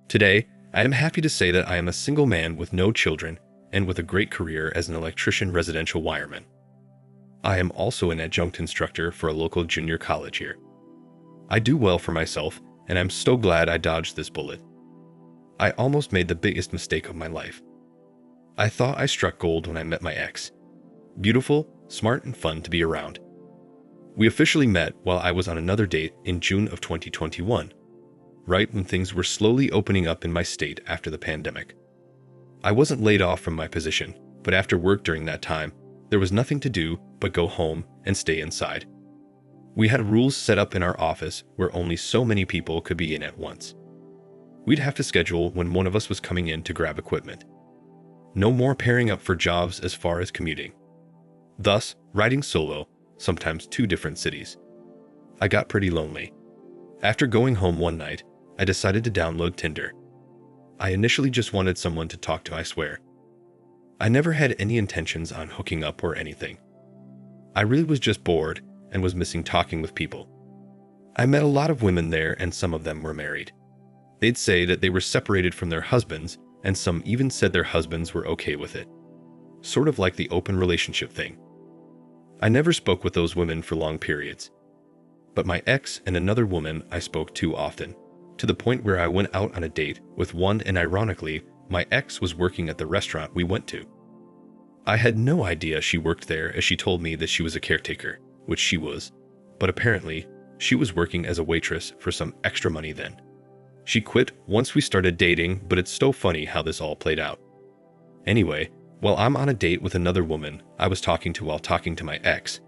Today, I am happy to say that I am a single man with no children and with a great career as an electrician residential wireman. I am also an adjunct instructor for a local junior college here. I do well for myself, and I'm so glad I dodged this bullet. I almost made the biggest mistake of my life. I thought I struck gold when I met my ex. Beautiful, smart, and fun to be around. We officially met while I was on another date in June of 2021, right when things were slowly opening up in my state after the pandemic. I wasn't laid off from my position, but after work during that time, there was nothing to do but go home and stay inside. We had rules set up in our office where only so many people could be in at once. We'd have to schedule when one of us was coming in to grab equipment. No more pairing up for jobs as far as commuting. Thus, riding solo, sometimes 2 different cities. I got pretty lonely. After going home one night, I decided to download Tinder. I initially just wanted someone to talk to, I swear. I never had any intentions on hooking up or anything. I really was just bored and was missing talking with people. I met a lot of women there and some of them were married. They'd say that they were separated from their husbands and some even said their husbands were okay with it. Sort of like the open relationship thing. I never spoke with those women for long periods. But my ex and another woman I spoke to often, to the point where I went out on a date with one and ironically, my ex was working at the restaurant we went to. I had no idea she worked there as she told me that she was a caretaker, which she was, but apparently, she was working as a waitress for some extra money then. She quit once we started dating, but it's so funny how this all played out. Anyway, while I'm on a date with another woman I was talking to while talking to my ex,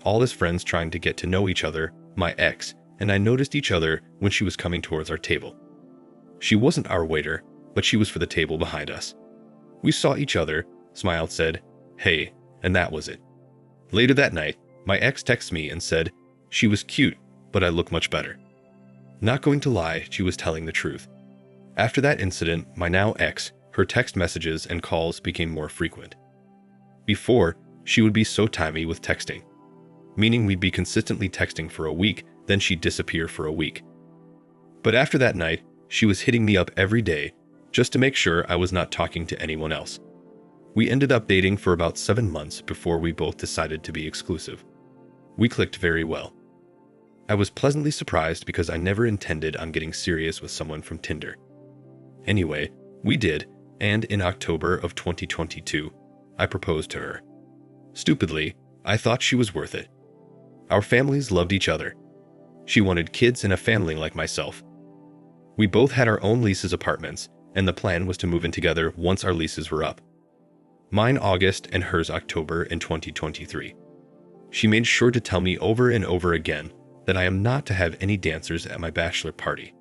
all as friends trying to get to know each other, my ex and I noticed each other when she was coming towards our table. She wasn't our waiter, but she was for the table behind us. We saw each other, smiled, said, "Hey," and that was it. Later that night, my ex texted me and said, she was cute, but I look much better. Not going to lie, she was telling the truth. After that incident, my now ex, her text messages and calls became more frequent. Before, she would be so timey with texting, meaning we'd be consistently texting for a week, then she'd disappear for a week. But after that night, she was hitting me up every day just to make sure I was not talking to anyone else. We ended up dating for about 7 months before we both decided to be exclusive. We clicked very well. I was pleasantly surprised because I never intended on getting serious with someone from Tinder. Anyway, we did, and in October of 2022, I proposed to her. Stupidly, I thought she was worth it. Our families loved each other. She wanted kids and a family like myself. We both had our own leases apartments, and the plan was to move in together once our leases were up. Mine August and hers October in 2023. She made sure to tell me over and over again that I am not to have any dancers at my bachelor party.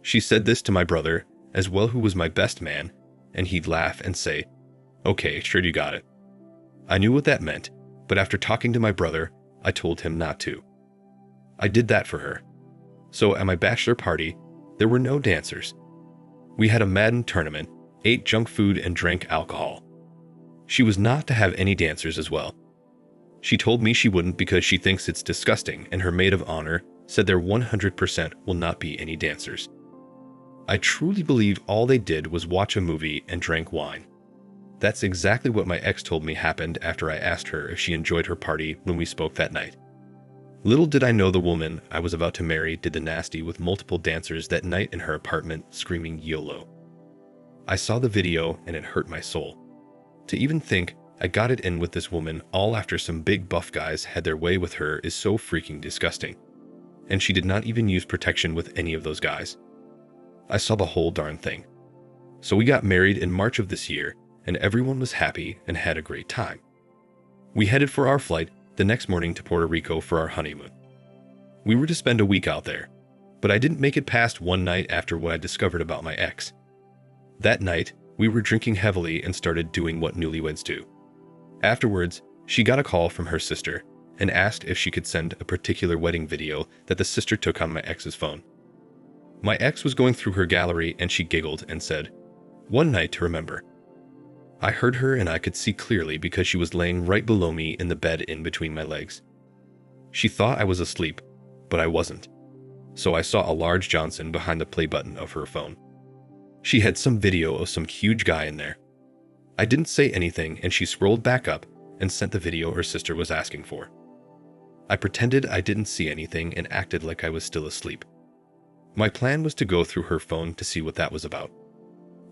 She said this to my brother, as well, who was my best man, and he'd laugh and say, "Okay, sure, you got it." I knew what that meant, but after talking to my brother, I told him not to. I did that for her. So at my bachelor party, there were no dancers. We had a Madden tournament, ate junk food and drank alcohol. She was not to have any dancers as well. She told me she wouldn't because she thinks it's disgusting, and her maid of honor said there 100% will not be any dancers. I truly believe all they did was watch a movie and drank wine. That's exactly what my ex told me happened after I asked her if she enjoyed her party when we spoke that night. Little did I know the woman I was about to marry did the nasty with multiple dancers that night in her apartment screaming YOLO. I saw the video and it hurt my soul. To even think I got it in with this woman all after some big buff guys had their way with her is so freaking disgusting. And she did not even use protection with any of those guys. I saw the whole darn thing. So we got married in March of this year, and everyone was happy and had a great time. We headed for our flight the next morning to Puerto Rico for our honeymoon. We were to spend a week out there, but I didn't make it past one night after what I discovered about my ex. That night, we were drinking heavily and started doing what newlyweds do. Afterwards, she got a call from her sister and asked if she could send a particular wedding video that the sister took on my ex's phone. My ex was going through her gallery and she giggled and said, "One night to remember." I heard her and I could see clearly because she was laying right below me in the bed in between my legs. She thought I was asleep, but I wasn't. So I saw a large Johnson behind the play button of her phone. She had some video of some huge guy in there. I didn't say anything, and she scrolled back up and sent the video her sister was asking for. I pretended I didn't see anything and acted like I was still asleep. My plan was to go through her phone to see what that was about.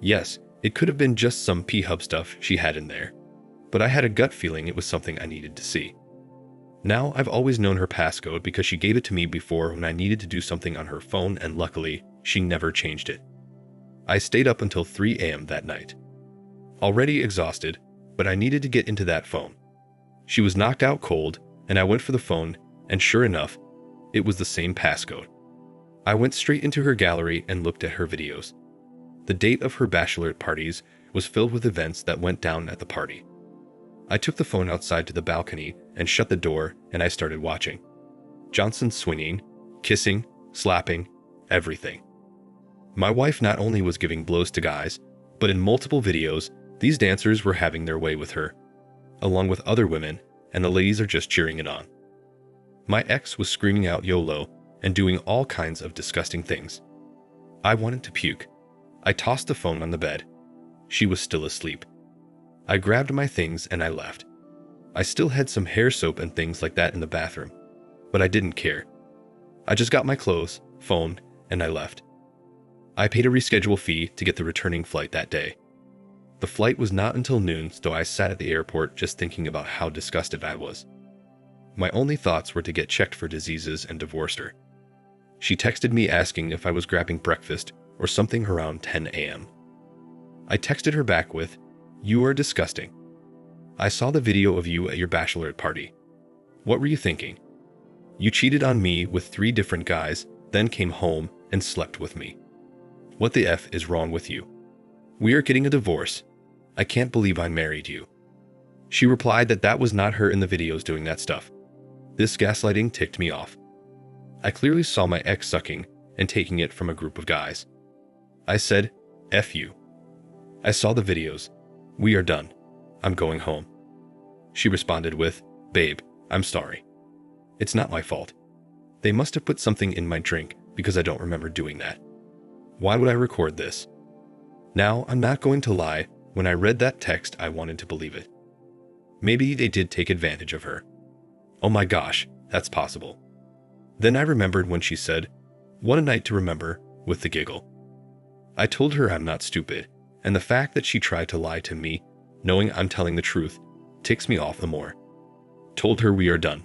Yes, it could have been just some P-Hub stuff she had in there, but I had a gut feeling it was something I needed to see. Now, I've always known her passcode because she gave it to me before when I needed to do something on her phone, and luckily, she never changed it. I stayed up until 3 a.m. that night. Already exhausted, but I needed to get into that phone. She was knocked out cold, and I went for the phone, and sure enough, it was the same passcode. I went straight into her gallery and looked at her videos. The date of her bachelorette parties was filled with events that went down at the party. I took the phone outside to the balcony and shut the door, and I started watching. Johnson swinging, kissing, slapping, everything. My wife not only was giving blows to guys, but in multiple videos, these dancers were having their way with her, along with other women, and the ladies are just cheering it on. My ex was screaming out YOLO and doing all kinds of disgusting things. I wanted to puke. I tossed the phone on the bed. She was still asleep. I grabbed my things and I left. I still had some hair soap and things like that in the bathroom, but I didn't care. I just got my clothes, phone, and I left. I paid a reschedule fee to get the returning flight that day. The flight was not until noon, so I sat at the airport just thinking about how disgusted I was. My only thoughts were to get checked for diseases and divorced her. She texted me asking if I was grabbing breakfast or something around 10 a.m. I texted her back with, "You are disgusting. I saw the video of you at your bachelorette party. What were you thinking? You cheated on me with 3 different guys, then came home and slept with me. What the F is wrong with you? We are getting a divorce. I can't believe I married you." She replied that that was not her in the videos doing that stuff. This gaslighting ticked me off. I clearly saw my ex sucking and taking it from a group of guys. I said, "F you. I saw the videos. We are done. I'm going home." She responded with, "Babe, I'm sorry. It's not my fault. They must have put something in my drink because I don't remember doing that. Why would I record this?" Now, I'm not going to lie, when I read that text, I wanted to believe it. Maybe they did take advantage of her. Oh my gosh, that's possible. Then I remembered when she said, "What a night to remember," with the giggle. I told her I'm not stupid, and the fact that she tried to lie to me, knowing I'm telling the truth, ticks me off the more. Told her we are done.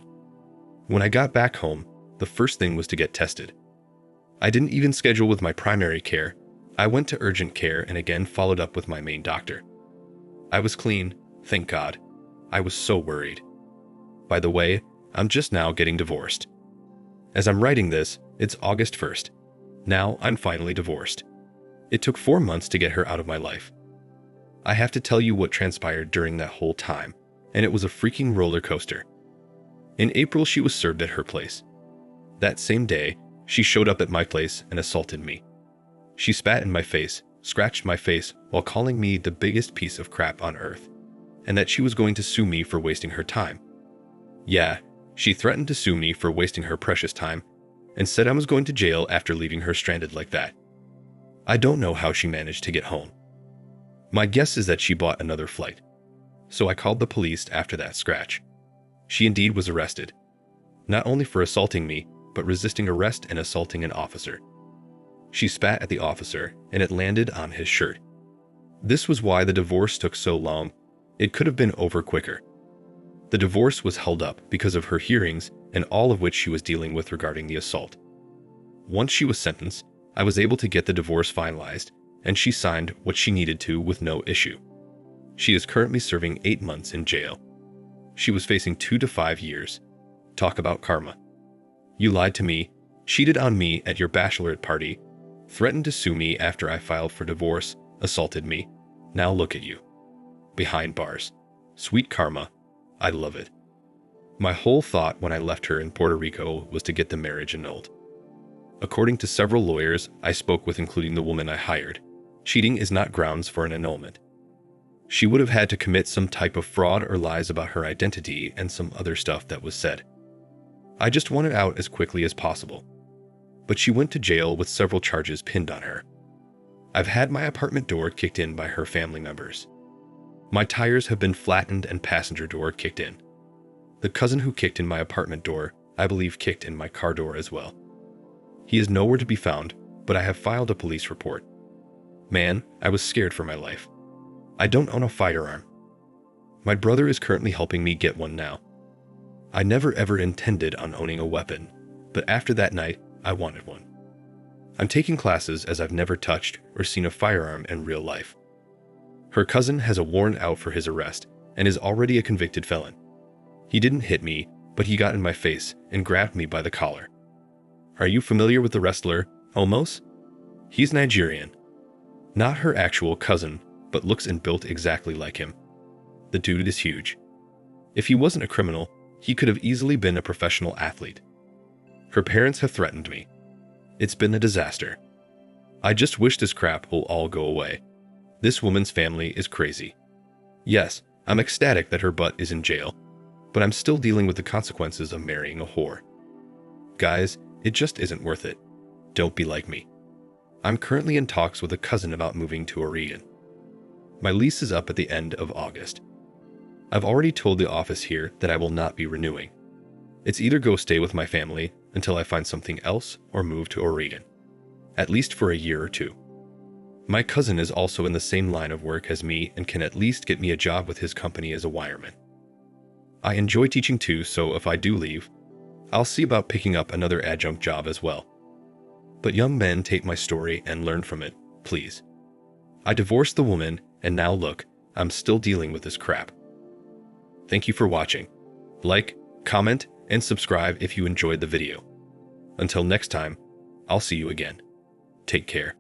When I got back home, the first thing was to get tested. I didn't even schedule with my primary care. I went to urgent care and again followed up with my main doctor. I was clean, thank God. I was so worried. By the way, I'm just now getting divorced. As I'm writing this, it's August 1st. Now I'm finally divorced. It took 4 months to get her out of my life. I have to tell you what transpired during that whole time, and it was a freaking roller coaster. In April, she was served at her place. That same day, she showed up at my place and assaulted me. She spat in my face, scratched my face while calling me the biggest piece of crap on earth, and that she was going to sue me for wasting her time. Yeah, she threatened to sue me for wasting her precious time and said I was going to jail after leaving her stranded like that. I don't know how she managed to get home. My guess is that she bought another flight. So I called the police after that scratch. She indeed was arrested, not only for assaulting me, but resisting arrest and assaulting an officer. She spat at the officer, and it landed on his shirt. This was why the divorce took so long. It could have been over quicker. The divorce was held up because of her hearings and all of which she was dealing with regarding the assault. Once she was sentenced, I was able to get the divorce finalized, and she signed what she needed to with no issue. She is currently serving 8 months in jail. She was facing 2 to 5 years. Talk about karma. You lied to me, cheated on me at your bachelorette party, threatened to sue me after I filed for divorce, assaulted me. Now look at you. Behind bars. Sweet karma. I love it. My whole thought when I left her in Puerto Rico was to get the marriage annulled. According to several lawyers I spoke with, including the woman I hired, cheating is not grounds for an annulment. She would have had to commit some type of fraud or lies about her identity and some other stuff that was said. I just wanted out as quickly as possible. But she went to jail with several charges pinned on her. I've had my apartment door kicked in by her family members. My tires have been flattened and passenger door kicked in. The cousin who kicked in my apartment door, I believe, kicked in my car door as well. He is nowhere to be found, but I have filed a police report. Man, I was scared for my life. I don't own a firearm. My brother is currently helping me get one now. I never ever intended on owning a weapon, but after that night, I wanted one. I'm taking classes as I've never touched or seen a firearm in real life. Her cousin has a warrant out for his arrest and is already a convicted felon. He didn't hit me, but he got in my face and grabbed me by the collar. Are you familiar with the wrestler, Omos? He's Nigerian. Not her actual cousin, but looks and built exactly like him. The dude is huge. If he wasn't a criminal, he could have easily been a professional athlete. Her parents have threatened me. It's been a disaster. I just wish this crap will all go away. This woman's family is crazy. Yes, I'm ecstatic that her butt is in jail, but I'm still dealing with the consequences of marrying a whore. Guys, it just isn't worth it. Don't be like me. I'm currently in talks with a cousin about moving to Oregon. My lease is up at the end of August. I've already told the office here that I will not be renewing. It's either go stay with my family until I find something else or move to Oregon, at least for a year or two. My cousin is also in the same line of work as me and can at least get me a job with his company as a wireman. I enjoy teaching too, so if I do leave, I'll see about picking up another adjunct job as well. But young men, take my story and learn from it, please. I divorced the woman, and now look, I'm still dealing with this crap. Thank you for watching. Like, comment, and subscribe if you enjoyed the video. Until next time, I'll see you again. Take care.